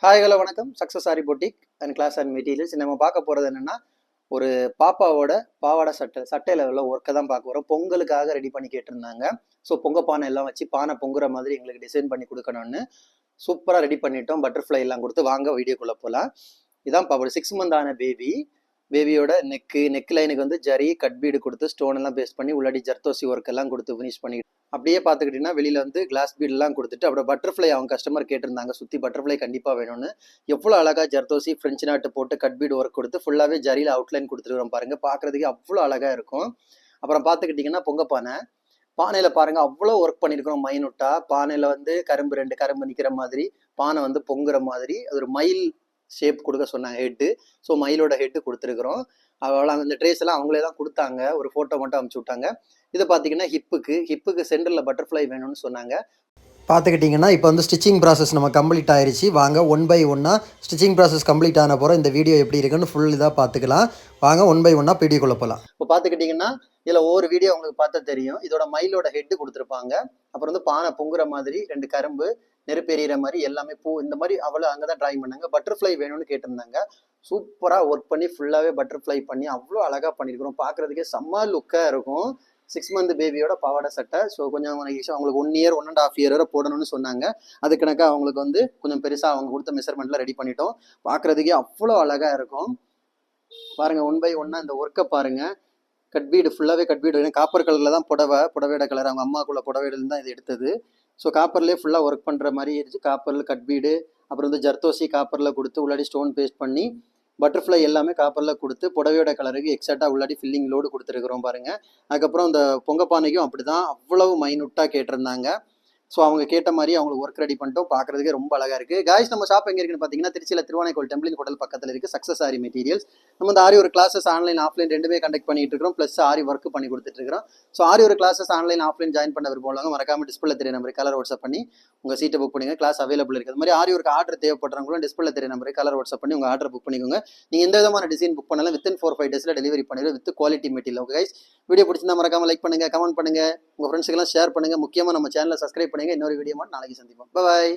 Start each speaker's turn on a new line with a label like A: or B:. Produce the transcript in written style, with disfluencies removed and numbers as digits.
A: Hi hello வணக்கம். Success sari boutique and class and materials. நம்ம பார்க்க போகிறது என்னென்னா, ஒரு பாப்பாவோட பாவாடை சட்டையில் உள்ள ஒர்க்கை தான் பார்க்க போகிறோம். பொங்கலுக்காக ரெடி பண்ணி கேட்டிருந்தாங்க. ஸோ பொங்க பானை எல்லாம் வச்சு பானை பொங்குற மாதிரி எங்களுக்கு டிசைன் பண்ணி கொடுக்கணும்னு சூப்பராக ரெடி பண்ணிட்டோம். பட்டர்ஃப்ளை எல்லாம் கொடுத்து வாங்க வீடியோக்குள்ளே போகலாம். இதான் பாப்பா 6 மந்த் ஆன பேபியோட நெக் லைனுக்கு வந்து ஜரி கட் பீடு கொடுத்து ஸ்டோன் எல்லாம் பேஸ்ட் பண்ணி உள்ளாடி ஜர்தோசி ஒர்க் எல்லாம் கொடுத்து ஃபினிஷ் பண்ணி அப்படியே பார்த்துக்கிட்டிங்கன்னா வெளியில் வந்து கிளாஸ் பீடெலாம் கொடுத்துட்டு அப்புறம் பட்டர்ஃப்ளை அவங்க கஸ்டமர் கேட்டிருந்தாங்க, சுற்றி பட்டர்ஃப்ளை கண்டிப்பாக வேணும்னு. எவ்வளோ அழகாக ஜர்தோசி ஃப்ரெஞ்சு நாட்டு போட்டு கட் பீடு ஒர்க் கொடுத்து ஃபுல்லாகவே ஜரியில் அவுட்லைன் கொடுத்துருக்குறோம் பாருங்கள். பார்க்குறதுக்கு அவ்வளோ அழகாக இருக்கும். அப்புறம் பார்த்துக்கிட்டிங்கன்னா பொங்க பானையில் பாருங்கள் அவ்வளோ ஒர்க் பண்ணியிருக்கிறோம் மைனூட்டாக. பானையில் வந்து ரெண்டு கரும்பு நிற்கிற மாதிரி, பானை வந்து பொங்குற மாதிரி, அது ஒரு மயில் ஷேப் கொடுக்க சொன்னாங்க ஹெட்டு. ஸோ மயிலோட ஹெட்டு கொடுத்துருக்குறோம். அவ்வளோ அந்த ட்ரேஸ் எல்லாம் அவங்களே தான் கொடுத்தாங்க. ஒரு ஃபோட்டோ மட்டும் அனுப்பிச்சி விட்டாங்க. இதை பார்த்தீங்கன்னா ஹிப்புக்கு சென்டரில் பட்டர்ஃப்ளை வேணும்னு சொன்னாங்க. பார்த்துக்கிட்டிங்கன்னா இப்போ வந்து ஸ்டிச்சிங் ப்ராசஸ் நம்ம கம்ப்ளீட் ஆயிடுச்சு. வாங்க 1 by 1 ஸ்டிச்சிங் ப்ராசஸ் கம்ப்ளீட் ஆன போகிற இந்த வீடியோ எப்படி இருக்குன்னு ஃபுல் இதாக பார்த்துக்கலாம். வாங்க 1 by 1 வீடியோக்குள்ளே போகலாம். இப்போ பார்த்துக்கிட்டிங்கன்னா இதில் ஒவ்வொரு வீடியோ உங்களுக்கு பார்த்தா தெரியும். இதோட மயிலோட ஹெட்டு கொடுத்துருப்பாங்க. அப்புறம் வந்து பானை பொங்குற மாதிரி, 2 கரும்பு, நெருப்பு எறிகிற மாதிரி, எல்லாமே பூ இந்த மாதிரி அவ்வளோ அங்கே தான் ட்ராயிங் பண்ணாங்க. பட்டர்ஃப்ளை வேணும்னு கேட்டிருந்தாங்க. சூப்பராக ஒர்க் பண்ணி ஃபுல்லாகவே பட்டர்ஃப்ளை பண்ணி அவ்வளோ அழகாக பண்ணியிருக்கிறோம். பார்க்குறதுக்கே செம்ம லுக்காக இருக்கும். 6 மந்த் பேபியோட பாவாடை சட்டை. ஸோ கொஞ்சம் அவங்களுக்கு 1 year 1.5 year வரை போடணும்னு சொன்னாங்க. அது கணக்காக அவங்களுக்கு வந்து கொஞ்சம் பெருசாக அவங்க கொடுத்த மெஷர்மெண்ட்டில் ரெடி பண்ணிட்டோம். பார்க்குறதுக்கே அவ்வளோ அழகாக இருக்கும். பாருங்கள் 1 by 1 இந்த ஒர்க்கை பாருங்கள். கட்பீடு ஃபுல்லாகவே கட்பீடு காப்பர் கலரில் தான் புடவையோட கலர். அவங்க அம்மாக்குள்ள புடவையிலேருந்து தான் இது எடுத்தது. ஸோ காப்பர்லேயே ஃபுல்லாக ஒர்க் பண்ணுற மாதிரி இருந்துச்சு. காப்பரில் கட்பீடு, அப்புறம் வந்து ஜர்தோசி காப்பரில் கொடுத்து உள்ளாடி ஸ்டோன் பேஸ்ட் பண்ணி, பட்டர்ஃப்ளை எல்லாமே காப்பரில் கொடுத்து புடவையோட கலருக்கு எக்ஸாக்டாக உள்ளாடி ஃபில்லிங் லோடு கொடுத்துருக்குறோம் பாருங்கள். அதுக்கப்புறம் இந்த பொங்கப்பானைக்கும் அப்படி தான் அவ்வளவு மைனூட்டாக கேட்டிருந்தாங்க. ஸோ அவங்க கேட்ட மாதிரி அவங்களுக்கு ஒர்க் ரெடி பண்ணிட்டோம். பார்க்குறதுக்கு ரொம்ப அழகாக இருக்குது. காய்ஸ் நம்ம ஷாப் எங்கே இருக்குன்னு பார்த்தீங்கன்னா திருச்சியில் திருவானைக்கோள் டெம்பிளின் ஹோட்டல் பக்கத்தில் இருக்குது. சக்ஸஸ் ஆரி மெட்டீரியல்ஸ். நம்ம இந்த ஆரி ஒரு கிளாஸஸ் ஆன்லைன் ஆஃப்லைன் ரெண்டுமே கண்டக்ட் பண்ணிட்டு இருக்கிறோம். ப்ளஸ் ஆரி ஒர்க் பண்ணி கொடுத்துட்ருக்கோம். ஸோ ஆரி ஒரு கிளாஸஸ் ஆன்லைன் ஆஃப்லைன் ஜாயின் பண்ண விரும்புவாங்க மறக்காம டிஸ்பிளே தெரிய நம்பருக்கு கலர் வாட்ஸ்அப் பண்ணி உங்கள் சீட்டை புக் பண்ணிங்க. கிளாஸ் அவைலபிள் இருக்குது. அது மாதிரி ஆரி ஒரு ஆர்டர் தேவைப்படுறவங்களும் டிஸ்பிளே தெரிய நம்பருக்கு கலர் வாட்ஸ்அப் பண்ணி உங்கள் ஆர்டர் புக் பண்ணிக்கோங்க. நீங்கள் எந்த விதமான டிசைன் புக் பண்ணாலும் வித்தின் 4-5 டேஸில் டெலிவரி பண்ணிடுவோம் with quality material. Okay guys, video பிடிச்சிருந்தா மறக்காம லைக் பண்ணுங்கள், கமெண்ட் பண்ணுங்கள், உங்கள் ஃப்ரெண்ட்ஸுக்கெல்லாம் ஷேர் பண்ணுங்கள். முக்கியமாக நம்ம சேனலை சப்ஸ்கிரைப் பண்ணுங்கள். இன்னொரு வீடியோ மட்டும் நாளைக்கு சந்திப்போம். பாய்.